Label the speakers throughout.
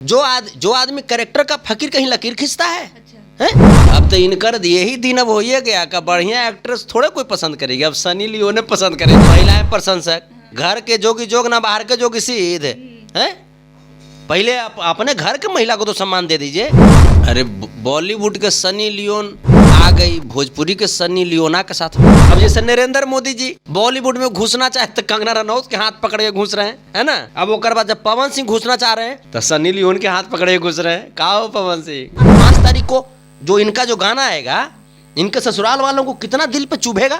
Speaker 1: जो आदमी कैरेक्टर का फकीर कहीं लकीर खींचता है।
Speaker 2: अच्छा।
Speaker 1: हैं? अब तो इनकर यही दिन अब हो ही गया का बढ़िया एक्ट्रेस थोड़े कोई पसंद करेगी, अब सनी लियोने पसंद करेगी। महिलाएं प्रशंसक, घर के जोगी जोग ना बाहर के जोगी सीध हैं। पहले आप अपने घर के महिला को तो सम्मान दे दीजिए। अरे बॉलीवुड के सनी लियोन आ गई भोजपुरी के सनी लियोना के साथ। अब जैसे नरेंद्र मोदी जी बॉलीवुड में घुसना चाहे तो कंगना रनौत के हाथ पकड़ के घुस रहे हैं, है ना। अब ओकर बाद जब पवन सिंह घुसना चाह रहे हैं तो सनी लियोन के हाथ पकड़ के घुस रहे हैं। कहा हो पवन सिंह, 5 तारीख को जो इनका जो गाना आएगा, इनके ससुराल वालों को कितना दिल पे चुभेगा।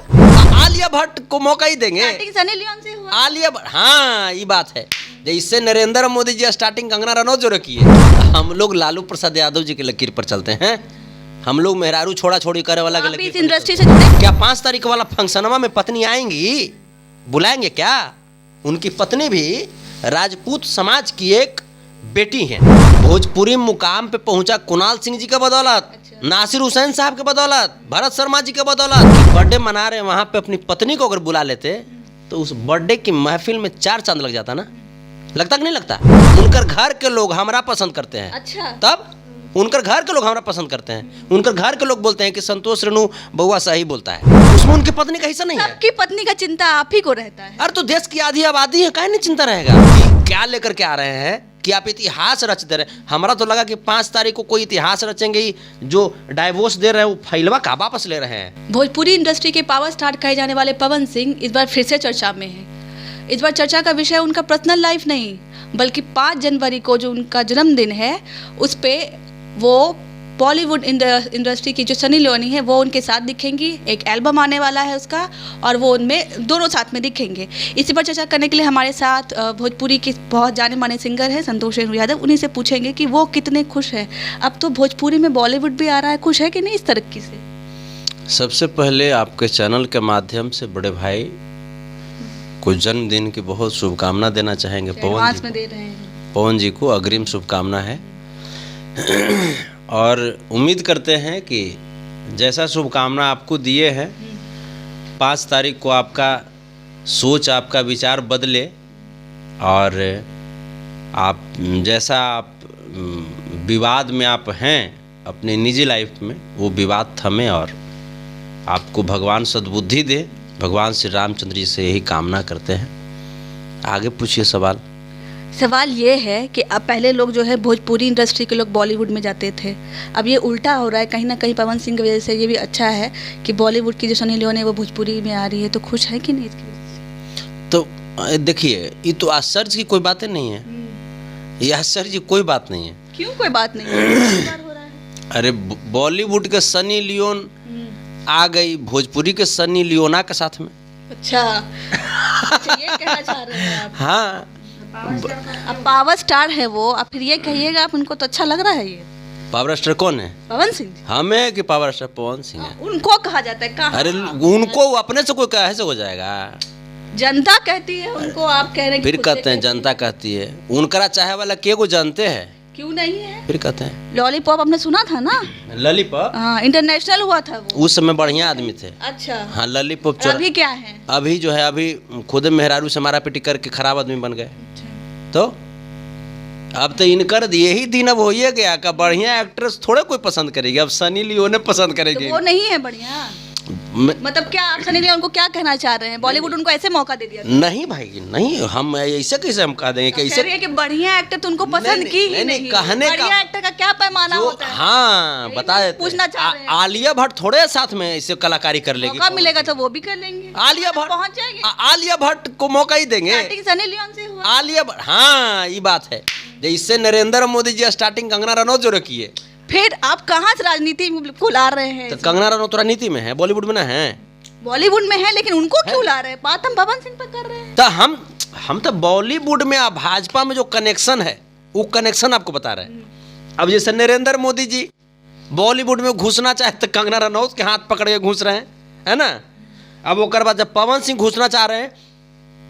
Speaker 1: आलिया भट्ट को मौका ही देंगे।
Speaker 2: सनी लियोन से हुआ।
Speaker 1: आलिया भट्ट, हाँ ये बात है। इससे नरेंद्र मोदी जी स्टार्टिंग कंगना रनौत जो रखी है, हम लोग लालू प्रसाद यादव जी के लकीर पर चलते हैं। हम लोग मेहरारू छोड़ा छोड़ी करे वाला के लकीर
Speaker 2: इस इंडस्ट्री से जुड़े।
Speaker 1: क्या 5 तारीख वाला फंक्शनमा में पत्नी आएंगी, बुलाएंगे क्या? उनकी पत्नी भी राजपूत समाज की एक बेटी है। भोजपुरी मुकाम पे पहुंचा कुणाल सिंह जी के बदौलत, नासिर हुसैन साहब के बदौलत, भरत शर्मा जी के बदौलत। बर्थडे मना रहे वहां पे अपनी पत्नी को अगर बुला लेते तो उस बर्थडे की महफिल में 4 चांद लग जाता ना। लगता कि नहीं लगता? उनकर घर के लोग हमरा पसंद करते हैं।
Speaker 2: अच्छा।
Speaker 1: तब उनकर घर के लोग हमरा पसंद करते हैं। उनकर घर के लोग बोलते हैं कि संतोष रेणु बउआ सही बोलता है। उसमें उनकी पत्नी का हिस्सा नहीं है।
Speaker 2: सबकी पत्नी का चिंता आप ही को रहता है।
Speaker 1: अरे तो देश की आधी आबादी है, काहे नहीं चिंता रहेगा कि क्या लेकर के आ रहे हैं, कि आप इतिहास रच दे रहे हैं। हमारा तो लगा कि 5 तारीख को कोई इतिहास रचेंगे ही, जो डाइवोर्स दे रहे हैं वो फाइलवा का वापस ले रहे हैं।
Speaker 2: भोजपुरी इंडस्ट्री के पावर स्टार कहे जाने वाले पवन सिंह इस बार फिर से चर्चा में है। इस बार चर्चा का विषय उनका पर्सनल लाइफ नहीं, बल्कि 5 जनवरी को जो उनका जन्मदिन है, उस पे वो बॉलीवुड इंडस्ट्री की जो सनी लियोनी है वो उनके साथ दिखेंगी। एक एल्बम आने वाला है उसका, और वो उनमें दोनों साथ में दिखेंगे। इसी पर चर्चा करने के लिए हमारे साथ भोजपुरी के बहुत जाने माने सिंगर हैं संतोष रेणु यादव। उन्हीं से पूछेंगे कि वो कितने खुश हैं। अब तो भोजपुरी में बॉलीवुड भी आ रहा है, खुश है कि नहीं इस तरक्की से?
Speaker 1: सबसे पहले आपके चैनल के माध्यम से बड़े भाई को जन्मदिन की बहुत शुभकामना देना चाहेंगे। पवन जी को अग्रिम शुभकामना है। और उम्मीद करते हैं कि जैसा शुभकामना आपको दिए हैं, 5 तारीख को आपका सोच, आपका विचार बदले, और आप जैसा आप विवाद में आप हैं अपने निजी लाइफ में, वो विवाद थमे और आपको भगवान सद्बुद्धि दे। भगवान श्री रामचंद्र जी से यही कामना करते हैं। आगे पूछिए सवाल।
Speaker 2: सवाल ये है कि अब पहले लोग जो है भोजपुरी इंडस्ट्री के लोग बॉलीवुड में जाते थे, अब ये उल्टा हो रहा है। कहीं ना कहीं पवन सिंह की वजह से ये भी अच्छा है कि बॉलीवुड की जो सनी लियोन है वो भोजपुरी में आ रही है। तो खुश है कि नहीं इसकी वजह से?
Speaker 1: तो देखिए, ये तो आश्चर्य की कोई बातें नहीं है। ये आश्चर्य की कोई बात नहीं है।
Speaker 2: क्यों कोई बात नहीं है? हो रहा है।
Speaker 1: अरे बॉलीवुड के सनी लियोन आ गई भोजपुरी के सनी लियोना के साथ में।
Speaker 2: अच्छा, ये कहना चाह रहे हैं आप?
Speaker 1: हाँ,
Speaker 2: अब पावर स्टार है वो, अब फिर ये कहिएगा आप उनको तो अच्छा लग रहा है। ये
Speaker 1: पावर स्टार कौन है?
Speaker 2: पवन सिंह।
Speaker 1: हमें कि पावर स्टार पवन सिंह है?
Speaker 2: उनको कहा जाता है। कहाँ?
Speaker 1: अरे उनको अपने से कोई कैसे हो जाएगा?
Speaker 2: जनता कहती है उनको, आप कह रहे हैं।
Speaker 1: फिर कहते हैं जनता कहती है। उनकरा चाहे वाला के को जानते हैं?
Speaker 2: क्यों नहीं है?
Speaker 1: फिर कहते हैं
Speaker 2: लॉलीपॉप आपने सुना था ना?
Speaker 1: लॉलीपॉप,
Speaker 2: हाँ, इंटरनेशनल हुआ था वो।
Speaker 1: उस समय बढ़िया आदमी थे।
Speaker 2: अच्छा।
Speaker 1: हाँ, लॉलीपॉप।
Speaker 2: अभी क्या है?
Speaker 1: अभी जो है, अभी खुद मेहरारू से मारा पिटी करके खराब आदमी बन गए। तो अब तो इनकर यही दिन अब हो ही गया का बढ़िया एक्ट्रेस थोड़े कोई पसंद करेगी, अब सनी लियोने पसंद करेगी।
Speaker 2: तो वो नहीं है बढ़िया? मतलब क्या आप सनी लियोन को क्या कहना चाह रहे हैं? बॉलीवुड उनको ऐसे मौका दे दिया?
Speaker 1: नहीं भाई, नहीं, हम ऐसे कैसे हम कह देंगे? कैसे
Speaker 2: कि बढ़िया एक्टर तो उनको पसंद की ही नहीं।
Speaker 1: कहने
Speaker 2: बढ़िया एक्टर का क्या पैमाना होता है?
Speaker 1: हाँ, बता देते।
Speaker 2: पूछना चाह रहे हैं।
Speaker 1: आलिया भट्ट थोड़े साथ में ऐसे कलाकारी कर लेगी।
Speaker 2: मौका मिलेगा तो वो भी कर लेंगे।
Speaker 1: आलिया भट्ट
Speaker 2: पहुंच जाएगी।
Speaker 1: आलिया भट्ट को मौका ही देंगे।
Speaker 2: सनी लियोन से हुआ।
Speaker 1: आलिया भट्ट, हाँ ये बात है। इससे नरेंद्र मोदी जी स्टार्टिंग कंगना रनौत जो रखी है।
Speaker 2: फिर आप कहाँ से राजनीति को ला रहे हैं?
Speaker 1: तो कंगना रनौत राजनीति में है, बॉलीवुड में ना है।
Speaker 2: बॉलीवुड में है, लेकिन उनको क्यों ला रहे हैं? बात हम पवन सिंह पर कर रहे हैं।
Speaker 1: तो हम तो बॉलीवुड में भाजपा में जो कनेक्शन है वो कनेक्शन आपको बता रहे हैं। अब जैसे नरेंद्र मोदी जी बॉलीवुड में घुसना चाहे तो कंगना रनौत के हाथ पकड़ के घुस रहे हैं, है ना। अब ओकर बाद जब पवन सिंह घुसना चाह रहे हैं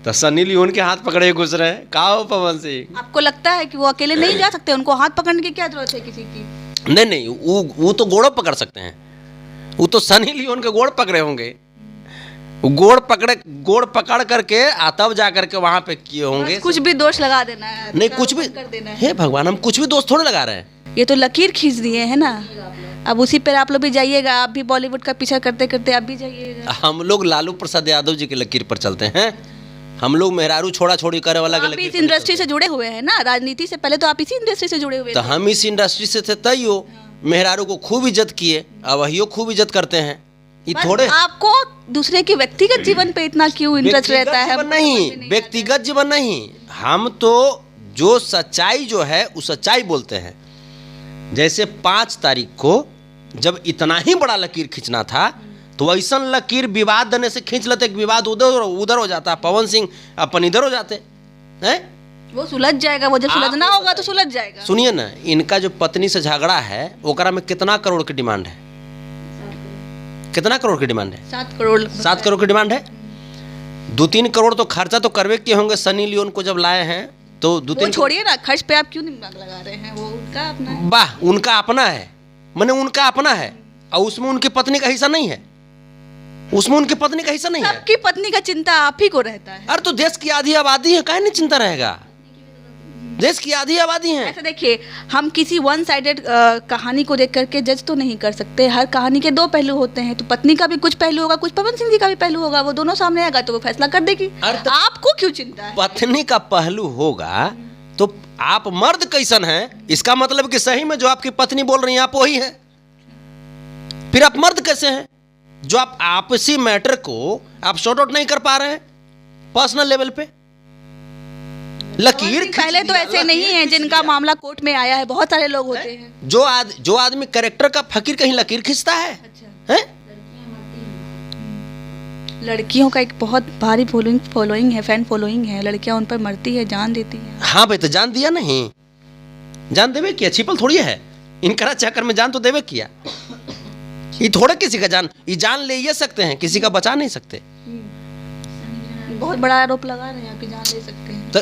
Speaker 1: तो सनी लियोन के हाथ पकड़े घुस रहे हैं। कहा हो पवन सिंह?
Speaker 2: आपको लगता है कि वो अकेले नहीं जा सकते? उनको हाथ पकड़ने की क्या जरूरत है किसी की?
Speaker 1: नहीं, वो तो गोड़ पकड़ सकते हैं। वो तो सनी लियोन के गोड़ पकड़े होंगे। गोड़ पकड़ करके तब जा करके वहां पे किए होंगे।
Speaker 2: बस कुछ भी दोष लगा देना है,
Speaker 1: नहीं कुछ भी
Speaker 2: कर देना है।
Speaker 1: हे भगवान, हम कुछ भी दोस्त थोड़े लगा रहे हैं।
Speaker 2: ये तो लकीर खींच दिए है ना, अब उसी पर आप लोग भी जाइएगा। आप भी बॉलीवुड का पीछा करते करते आप भी जाइएगा।
Speaker 1: हम लोग लालू प्रसाद यादव जी के लकीर पर चलते हैं। हम लोग मेहरारू छोड़ा छोड़ी करे वाला के
Speaker 2: आप
Speaker 1: लकीर
Speaker 2: इस
Speaker 1: पर
Speaker 2: इंडस्ट्री से जुड़े हुए हैं ना, राजनीति से पहले तो आप इसी इंडस्ट्री से जुड़े हुए
Speaker 1: तो
Speaker 2: थे।
Speaker 1: हम इस इंडस्ट्री से थे तैयो मेहरारू को खूब इज्जत किए, अब वही खूब इज्जत करते हैं। ये
Speaker 2: बस
Speaker 1: थोड़े
Speaker 2: आपको दूसरे के व्यक्तिगत जीवन पे इतना क्यों इंटरेस्ट
Speaker 1: व्यक्तिगत
Speaker 2: रहता है?
Speaker 1: जीवन नहीं, व्यक्तिगत जीवन नहीं, हम तो जो सच्चाई जो है उस सच्चाई बोलते हैं। जैसे 5 तारीख को जब इतना ही बड़ा लकीर खींचना था तो ऐसा लकीर विवाद देने से खींच लेते कि विवाद उधर हो जाता, पवन सिंह अपन इधर हो जाते हैं।
Speaker 2: वो सुलझ जाएगा, वो जब सुलझना होगा तो सुलझ जाएगा।
Speaker 1: सुनिए ना, इनका जो पत्नी से झगड़ा है ओकरा में कितना करोड़ की डिमांड है? कितना करोड़ की डिमांड है?
Speaker 2: 7 करोड़।
Speaker 1: 7 करोड़ की डिमांड है। 2-3 करोड़ तो खर्चा तो करवे किए होंगे सनी लियोन को जब लाए हैं तो
Speaker 2: वो
Speaker 1: 2-3
Speaker 2: छोड़िए ना, खर्च पे आप क्यों दिमाग लगा रहे हैं? वो उनका अपना है।
Speaker 1: वाह, उनका अपना है, मैंने उनका अपना है और उसमें उनकी पत्नी का हिस्सा नहीं है, उसमें उनकी पत्नी का हिस्सा नहीं है।
Speaker 2: सबकी पत्नी का चिंता आप ही को रहता है।
Speaker 1: अरे तो देश की आधी आबादी है, काहे नहीं चिंता रहेगा? देश की आधी आबादी है।
Speaker 2: ऐसे देखिए, हम किसी वन साइडेड कहानी को देख करके जज तो नहीं कर सकते। हर कहानी के 2 पहलू होते हैं, तो पत्नी का भी कुछ पहलू होगा, कुछ पवन सिंह जी का भी पहलू होगा। वो दोनों सामने आएगा तो वो फैसला कर देगी।
Speaker 1: अरे
Speaker 2: आपको क्यों चिंता है?
Speaker 1: पत्नी का पहलू होगा तो आप मर्द कैसन हैं, इसका मतलब कि सही में जो आपकी पत्नी बोल रही हैं आप वही हैं। फिर आप मर्द कैसे हैं जो आप आपसी मैटर को आप सॉर्ट आउट नहीं कर पा रहे हैं पर्सनल लेवल पे? लकीर
Speaker 2: पहले तो ऐसे नहीं है जिनका मामला कोर्ट में आया है, बहुत सारे लोग होते हैं।
Speaker 1: जो आदमी कैरेक्टर का फकीर कहीं लकीर खींचता है,
Speaker 2: अच्छा।
Speaker 1: हैं?
Speaker 2: लड़कियों का एक बहुत भारी फॉलोइंग है, फैन फॉलोइंग है। लड़कियां उन पर मरती है, जान देती है।
Speaker 1: हाँ भाई, तो जान दिया नहीं, जान देवे किया, छिपल थोड़ी है। इनका चक्कर में जान तो देवे किया। ये थोड़े किसी का जान, ये जान ले ये सकते हैं, किसी का बचा नहीं सकते।
Speaker 2: बहुत बड़ा आरोप लगा रहे हैं, आपकी जान ले सकते हैं।
Speaker 1: तो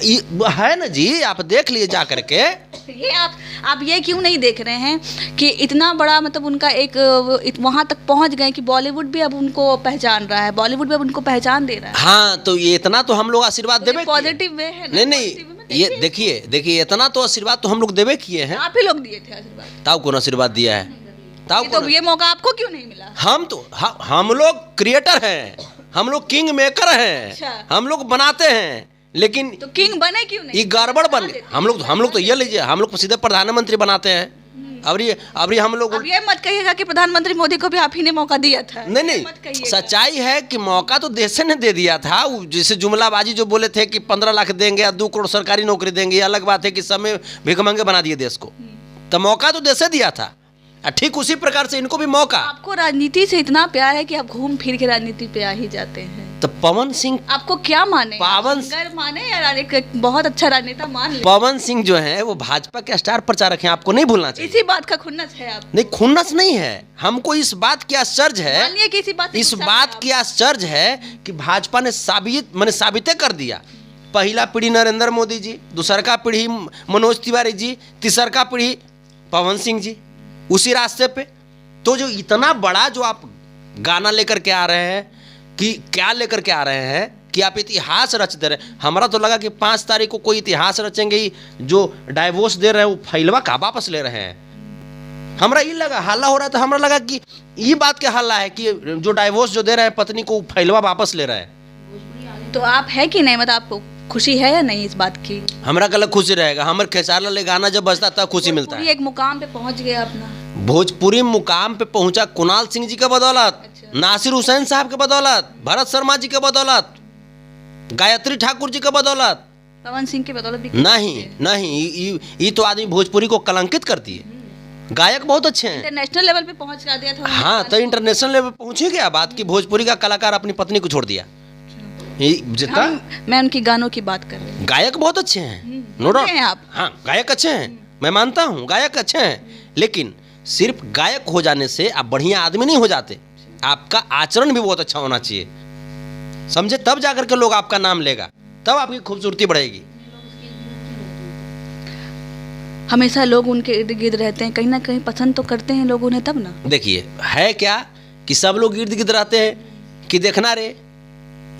Speaker 1: ये है ना जी, आप देख लिए जा करके।
Speaker 2: ये आप ये क्यों नहीं देख रहे हैं कि इतना बड़ा मतलब उनका एक वहां तक पहुंच गए कि बॉलीवुड भी अब उनको पहचान रहा है, बॉलीवुड भी अब उनको पहचान दे रहा है।
Speaker 1: हाँ, तो ये इतना तो हम लोग आशीर्वाद देवे किए।
Speaker 2: पॉजिटिव वे है ना?
Speaker 1: नहीं, ये देखिए इतना तो आशीर्वाद तो हम लोग देवे किए हैं।
Speaker 2: आप ही लोग दिए थे आशीर्वाद।
Speaker 1: ताऊ कौन आशीर्वाद दिया है? ताऊ
Speaker 2: तो ये मौका आपको क्यों नहीं मिला?
Speaker 1: हम लोग क्रिएटर हैं, हम लोग किंग मेकर हैं।
Speaker 2: अच्छा।
Speaker 1: हम लोग बनाते हैं, लेकिन
Speaker 2: तो किंग बने क्यों नहीं?
Speaker 1: ये गड़बड़ बन गए। हम लोग तो ये लीजिए, हम लोग सीधे प्रधानमंत्री बनाते हैं। अब ये हम लोग
Speaker 2: अब ये मत कहिएगा कि प्रधानमंत्री मोदी को भी आप ही ने मौका दिया था।
Speaker 1: नहीं,
Speaker 2: मत कहिएगा।
Speaker 1: सच्चाई है कि मौका तो देश ने दे दिया था। जैसे जुमलाबाजी जो बोले थे कि 15 लाख देंगे या 2 करोड़ सरकारी नौकरी देंगे, ये अलग बात है कि समय भिखमंगे बना दिए देश को। तो मौका तो देश दिया था, ठीक उसी प्रकार से इनको भी मौका।
Speaker 2: आपको राजनीति से इतना प्यार है कि आप घूम फिर के राजनीति पे आ ही जाते हैं।
Speaker 1: तो पवन सिंह,
Speaker 2: आपको क्या माने?
Speaker 1: पवन
Speaker 2: सिंगर माने या एक बहुत अच्छा राजनेता मान ले?
Speaker 1: पवन सिंह जो है वो भाजपा के स्टार प्रचारक हैं, आपको नहीं भूलना चाहिए।
Speaker 2: इसी बात का खुन्नस है आप?
Speaker 1: नहीं, खुन्नस नहीं है, हमको इस बात की आश्चर्य है,
Speaker 2: मानिए कि
Speaker 1: इस बात की आश्चर्य है कि भाजपा ने साबित कर दिया। पहला पीढ़ी नरेंद्र मोदी जी, दूसरा का पीढ़ी मनोज तिवारी जी, तीसरा का पीढ़ी पवन सिंह जी, उसी रास्ते पे। तो जो इतना बड़ा जो आप गाना लेकर के आ रहे हैं कि क्या लेकर के आ रहे हैं कि आप इतिहास रच दे रहे हैं। हमारा तो लगा कि 5 तारीख को कोई इतिहास रचेंगे ही, जो डाइवोर्स दे रहे हैं वो फैलवा का वापस ले रहे हैं। हमरा ये लगा हल्ला हो रहा था, हमरा लगा कि ये बात के हल्ला है कि जो डाइवोर्स जो दे रहे हैं पत्नी को फैलवा वापस ले रहे हैं।
Speaker 2: तो आप है कि नहीं, मतलब आपको खुशी है या नहीं इस बात की?
Speaker 1: हमरा कल खुशी रहेगा, हमारे खेसारी लाल गाना जब बजता तब खुशी मिलता है।
Speaker 2: एक मुकाम पे पहुंच गया अपना।
Speaker 1: भोजपुरी मुकाम पे पहुंचा कुणाल सिंह जी के बदौलत, नासिर हुसैन साहब के बदौलत, भरत शर्मा जी के बदौलत, गायत्री ठाकुर जी के बदौलत,
Speaker 2: पवन सिंह के बदौलत भी
Speaker 1: नहीं, ये तो आदमी भोजपुरी को कलंकित करती है। गायक बहुत अच्छे हैं,
Speaker 2: इंटरनेशनल लेवल पे पहुंच दिया था।
Speaker 1: हाँ, तो इंटरनेशनल लेवल पे पहुंचे क्या बात की भोजपुरी का कलाकार अपनी पत्नी को छोड़ दिया। जितना
Speaker 2: मैं उनकी गानों की बात कर रही हूँ।
Speaker 1: गायक बहुत अच्छे हैं, नो डाउट। हाँ, गायक अच्छे हैं, मैं मानता हूँ गायक अच्छे हैं, लेकिन सिर्फ गायक हो जाने से आप बढ़िया आदमी नहीं हो जाते। आपका आचरण भी बहुत अच्छा होना चाहिए, समझे? तब जाकर के लोग आपका नाम लेगा, तब आपकी खूबसूरती बढ़ेगी।
Speaker 2: हमेशा लोग उनके इर्द गिर्द रहते हैं, कहीं ना कहीं पसंद तो करते हैं लोग उन्हें, तब ना।
Speaker 1: देखिए है क्या कि सब लोग इर्द गिर्द रहते हैं कि देखना रे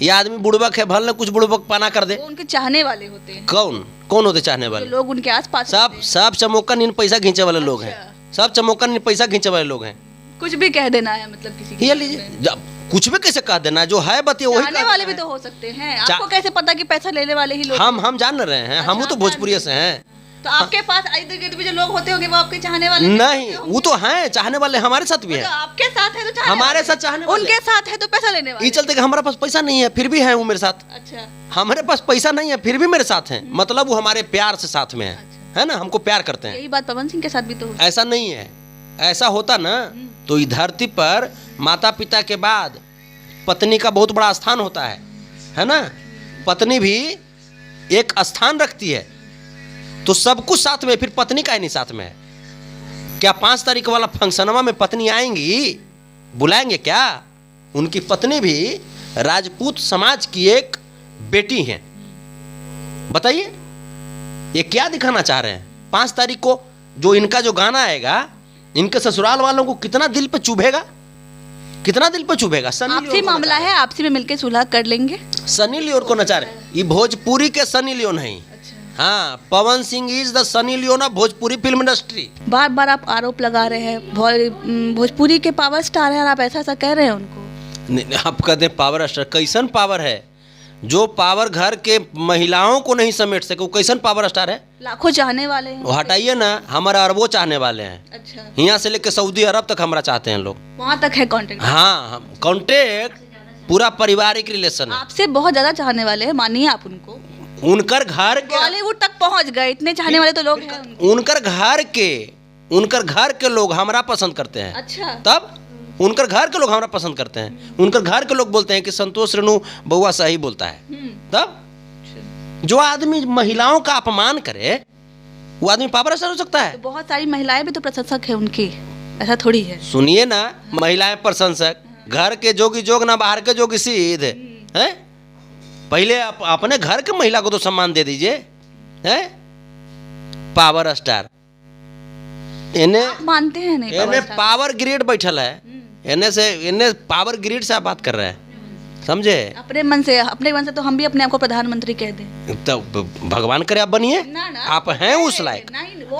Speaker 1: ये आदमी बुड़बक है, भले कुछ बुड़बक पाना कर दे।
Speaker 2: वो उनके चाहने वाले होते हैं।
Speaker 1: कौन कौन होते चाहने
Speaker 2: जो
Speaker 1: वाले?
Speaker 2: लोग उनके आसपास
Speaker 1: सब
Speaker 2: होते हैं।
Speaker 1: सब चमोकन इन पैसा खींचे वाले लोग हैं।
Speaker 2: अच्छा।
Speaker 1: सब चमोकन इन पैसा खींचे वाले लोग हैं।
Speaker 2: कुछ भी कह देना है मतलब किसी
Speaker 1: ये
Speaker 2: के
Speaker 1: लीजिए,
Speaker 2: बारे में।
Speaker 1: कुछ भी कैसे कह देना, जो है बतिए वही
Speaker 2: चाहने
Speaker 1: कह
Speaker 2: वाले भी
Speaker 1: देना
Speaker 2: तो हो सकते हैं।
Speaker 1: चा-
Speaker 2: आपको कैसे पता कि पैसा लेने वाले ही लोग?
Speaker 1: हम जान रहे हैं, हम
Speaker 2: अच्छा,
Speaker 1: तो भोजपुरी से हैं।
Speaker 2: तो आपके पास इर्द गिर्द भी जो लोग होते होंगे वो आपके चाहने वाले
Speaker 1: नहीं, वो तो हैं चाहने वाले, हमारे साथ भी
Speaker 2: तो
Speaker 1: है।
Speaker 2: आपके साथ है तो चाहने
Speaker 1: हमारे
Speaker 2: वाले।
Speaker 1: साथ चाहने वाले।
Speaker 2: उनके साथ है तो पैसा लेने
Speaker 1: ये
Speaker 2: वाले।
Speaker 1: चलते कि हमारे पास पैसा नहीं है फिर भी है वो मेरे साथ।
Speaker 2: अच्छा।
Speaker 1: हमारे पास पैसा नहीं है फिर भी मेरे साथ हैं, मतलब वो हमारे प्यार से साथ में है ना, हमको प्यार करते हैं।
Speaker 2: यही बात पवन सिंह के साथ भी तो होती
Speaker 1: ऐसा नहीं है, ऐसा होता ना तो इस धरती पर माता पिता के बाद पत्नी का बहुत बड़ा स्थान होता है ना। पत्नी भी एक स्थान रखती है, तो सब कुछ साथ में, फिर पत्नी का ही नहीं साथ में है क्या? 5 तारीख वाला फंक्शनवा में पत्नी आएंगी, बुलाएंगे क्या? उनकी पत्नी भी राजपूत समाज की एक बेटी है। बताइए ये क्या दिखाना चाह रहे हैं? 5 तारीख को जो इनका जो गाना आएगा, इनके ससुराल वालों को कितना दिल पे चुभेगा, कितना दिल पे चुभेगा।
Speaker 2: है। आपसी मामला है, आपसी में मिलके सुलह कर लेंगे।
Speaker 1: सनी लियोन को नचा रहे, ये भोजपुरी के सनी लियोन नहीं। हाँ, Pawan Singh is the Sunny Leone of Bhojpuri film industry.
Speaker 2: बार बार आप आरोप लगा रहे हैं भोजपुरी के पावर स्टार हैं और आप ऐसा कह रहे हैं उनको।
Speaker 1: आप कहते हैं पावर स्टार, कैसन पावर है? जो पावर घर के महिलाओं को नहीं समेट सके वो कैसन पावर स्टार है?
Speaker 2: लाखों चाहने वाले हैं।
Speaker 1: वो हटाइए ना, हमारा अरबों चाहने वाले हैं।
Speaker 2: अच्छा,
Speaker 1: यहाँ से लेकर सऊदी अरब तक हमारा चाहते हैं लोग।
Speaker 2: वहाँ तक है कांटेक्ट।
Speaker 1: हाँ, कॉन्टेक्ट पूरा पारिवारिक रिलेशन है।
Speaker 2: आपसे बहुत ज्यादा चाहने वाले हैं, मानिए आप उनको।
Speaker 1: उनकर घर के,
Speaker 2: बॉलीवुड तक पहुंच गए, इतने चाहने वाले तो लोग हैं उनको।
Speaker 1: उनकर घर के लोग हमरा पसंद करते हैं।
Speaker 2: अच्छा।
Speaker 1: तब उनकर घर के लोग हमरा पसंद करते हैं। उनकर घर के लोग बोलते हैं कि संतोष रेणु बउआ सही बोलता है। तब जो आदमी महिलाओं का अपमान करे वो आदमी पावर स्टार हो सकता है?
Speaker 2: तो बहुत सारी महिलाएं भी तो प्रशंसक है उनकी, ऐसा थोड़ी है।
Speaker 1: सुनिए ना, महिलाएं प्रशंसक, घर के जोगी जोग ना बाहर के जोगी सिद्ध है। पहले अपने घर के महिला को तो सम्मान दे दीजिए। है पावर स्टार,
Speaker 2: आप मानते हैं नहीं?
Speaker 1: इन्हें पावर ग्रिड बैठल है, इन्हें पावर ग्रिड से आप बात कर रहे हैं, समझे?
Speaker 2: अपने मन से तो हम भी अपने आप को प्रधानमंत्री कह दें।
Speaker 1: तो भगवान करे आप बनिए,
Speaker 2: ना,
Speaker 1: आप हैं उस लायक,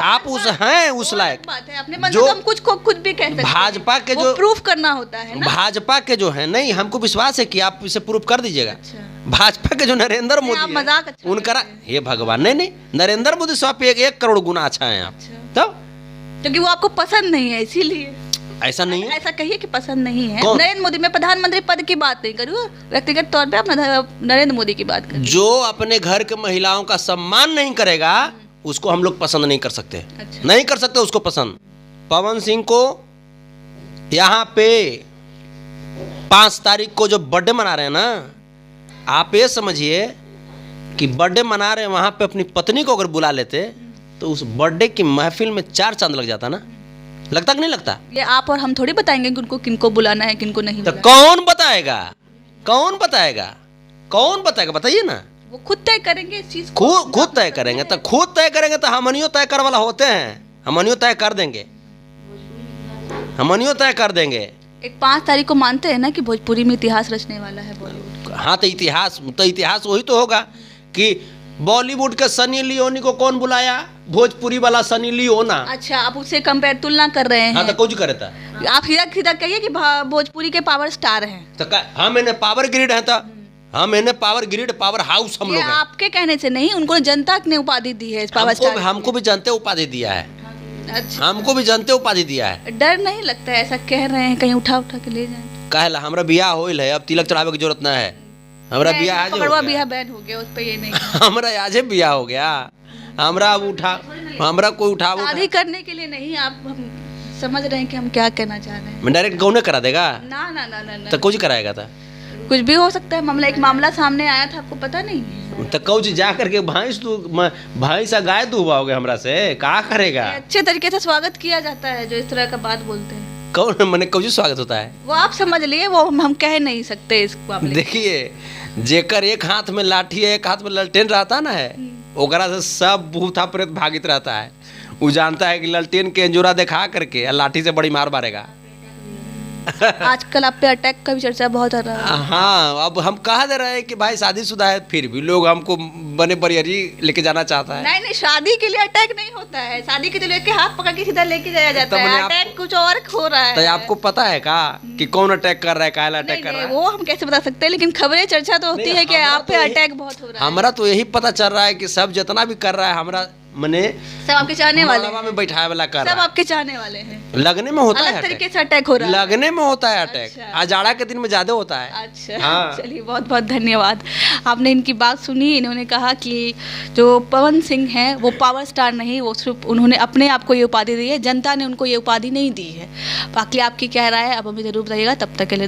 Speaker 1: आप उस हैं उस लायक।
Speaker 2: बात है, अपने मन से
Speaker 1: जो
Speaker 2: तो हम कुछ भी कह सकते हैं।
Speaker 1: भाजपा के
Speaker 2: वो
Speaker 1: जो
Speaker 2: प्रूफ करना होता है ना।
Speaker 1: भाजपा के जो है, नहीं हमको विश्वास है कि आप इसे प्रूफ कर दीजिएगा।
Speaker 2: अच्छा।
Speaker 1: भाजपा के जो नरेंद्र
Speaker 2: आप
Speaker 1: मोदी
Speaker 2: मजाक
Speaker 1: है,
Speaker 2: अच्छा
Speaker 1: उनका ये भगवान नहीं नरेंद्र मोदी से आप 1 करोड़ गुना अच्छा है आप। तब
Speaker 2: क्योंकि वो आपको पसंद नहीं है इसीलिए।
Speaker 1: ऐसा नहीं है,
Speaker 2: ऐसा कहिए कि पसंद नहीं है।
Speaker 1: कौन?
Speaker 2: नरेंद्र मोदी, मैं प्रधानमंत्री पद की बात नहीं करूँ, व्यक्तिगत तौर पे आप नरेंद्र मोदी की बात करें।
Speaker 1: जो अपने घर के महिलाओं का सम्मान नहीं करेगा उसको हम लोग पसंद नहीं कर सकते।
Speaker 2: अच्छा।
Speaker 1: नहीं कर सकते उसको पसंद। पवन सिंह को यहाँ पे 5 तारीख को जो बर्थडे मना रहे हैं ना, आप ये समझिए कि बर्थडे मना रहे हैं, वहाँ पे अपनी पत्नी को अगर बुला लेते तो उस बर्थडे की महफिल में 4 चांद लग जाता ना। लगता कि नहीं लगता?
Speaker 2: ये आप और हम थोड़ी बताएंगे कि उनको किनको बुलाना है किनको नहीं
Speaker 1: तो
Speaker 2: बुलाना।
Speaker 1: कौन बताएगा? कौन बताएगा? कौन बताएगा? बताइए ना।
Speaker 2: वो खुद तय करेंगे इस चीज को।
Speaker 1: खुद तय करेंगे तो खुद तय करेंगे तो हमनियो तय कर वाला होते हैं, हमनियो तय कर देंगे, हमनियो तय कर देंगे।
Speaker 2: एक 5 तारीख को मानते हैं ना कि भोजपुरी में इतिहास रचने वाला है बॉलीवुड।
Speaker 1: हाँ, तो इतिहास वही तो होगा कि बॉलीवुड के सनी लियोनी को कौन बुलाया, भोजपुरी वाला सनी लियोना।
Speaker 2: अच्छा, आप उससे कंपेयर तुलना कर रहे हैं।
Speaker 1: हाँ, तो कुछ करे था
Speaker 2: आप सीधा कहिए कि भोजपुरी के पावर स्टार हैं।
Speaker 1: तो हम इन्हें पावर ग्रिड है, तो हम इन्हें पावर ग्रिड पावर हाउस हम
Speaker 2: ये
Speaker 1: लोग हैं।
Speaker 2: आपके कहने से नहीं, उनको जनता ने उपाधि दी है इस पावर स्टार।
Speaker 1: हमको भी जनते उपाधि दिया है।
Speaker 2: अच्छा,
Speaker 1: हमको भी जनते उपाधि दिया है।
Speaker 2: डर नहीं लगता है ऐसा कह रहे हैं कहीं उठा के ले जाए?
Speaker 1: काहेला हमरा बियाह होइल है, अब तिलक चढ़ावे की जरूरत ना है। हमरा बियाह आज हो
Speaker 2: पकड़वा
Speaker 1: गया।
Speaker 2: बियाह बैन हो गया, उस पे ये नहीं।
Speaker 1: हमरा आजे बियाह हो गया, हमरा अब हमरा कोई उठाव
Speaker 2: शादी करने के लिए नहीं, आप हम समझ रहे हैं कि हम क्या कहना चाह रहे हैं।
Speaker 1: मैं डायरेक्ट गौने करा देगा
Speaker 2: ना ना ना ना, ना।
Speaker 1: तो कुछ कराएगा था,
Speaker 2: कुछ भी हो सकता है। एक मामला सामने आया था, आपको पता नहीं?
Speaker 1: तो कौच जा करके भैंस गाय दुहवाओगे हमरा से, का करेगा?
Speaker 2: अच्छे तरीके से स्वागत किया जाता है जो इस तरह का बात बोलते हैं।
Speaker 1: कौन मैंने कौच स्वागत होता है
Speaker 2: वो आप समझ लिए, वो हम कह नहीं सकते इस मामले में।
Speaker 1: देखिए, जेकर एक हाथ में लाठी है एक हाथ में ललटेन रहता ना है, ओकरा से सब भूथा प्रेत भागित रहता है। वो जानता है कि ललटेन के अंजोरा दिखा करके लाठी से बड़ी मार मारेगा।
Speaker 2: आजकल आप पे अटैक का भी चर्चा बहुत हो रहा है।
Speaker 1: हाँ, अब हम कह दे रहे हैं कि भाई शादीशुदा है, फिर भी लोग हमको बने बरियारी लेके जाना चाहता है।
Speaker 2: नहीं नहीं, शादी के लिए अटैक नहीं होता है, शादी के लिए लेके हाथ पकड़ के सीधा लेके जाया जाता
Speaker 1: तो
Speaker 2: है,
Speaker 1: मैंने
Speaker 2: अटैक कुछ और हो रहा है।
Speaker 1: तो आपको पता है का कि कौन अटैक कर रहा है, काहे अटैक कर रहा है?
Speaker 2: वो हम कैसे बता सकते हैं, लेकिन खबरें चर्चा तो होती
Speaker 1: नहीं,
Speaker 2: है कि
Speaker 1: हमरा
Speaker 2: आप पे
Speaker 1: तो यही-
Speaker 2: अटैक बहुत हो रहा है।
Speaker 1: हमरा तो यही पता चल रहा है कि सब जितना भी कर रहा है हमरा मने
Speaker 2: सब आपके चाहने वाले
Speaker 1: मलबा
Speaker 2: हैं।
Speaker 1: में बैठाए वाला कर
Speaker 2: सब
Speaker 1: रहा है।
Speaker 2: आपके चाहने वाले हैं।
Speaker 1: लगने में होता है
Speaker 2: अलग तरीके
Speaker 1: अटैक।
Speaker 2: से अटैक हो रहा है।
Speaker 1: लगने में होता है अटैक,
Speaker 2: अच्छा।
Speaker 1: जाड़ा के दिन में ज्यादा होता है।
Speaker 2: अच्छा
Speaker 1: हाँ।
Speaker 2: चलिए, बहुत बहुत धन्यवाद। आपने इनकी बात सुनी। इन्होंने कहा कि जो पवन सिंह हैं वो पावर स्टार नहीं, वो सिर्फ उन्होंने अपने आप को ये उपाधि दी है, जनता ने उनको ये उपाधि नहीं दी है। बाकी आपकी क्या राय है, अब हमें ज़रूर बताइएगा। तब तक के लिए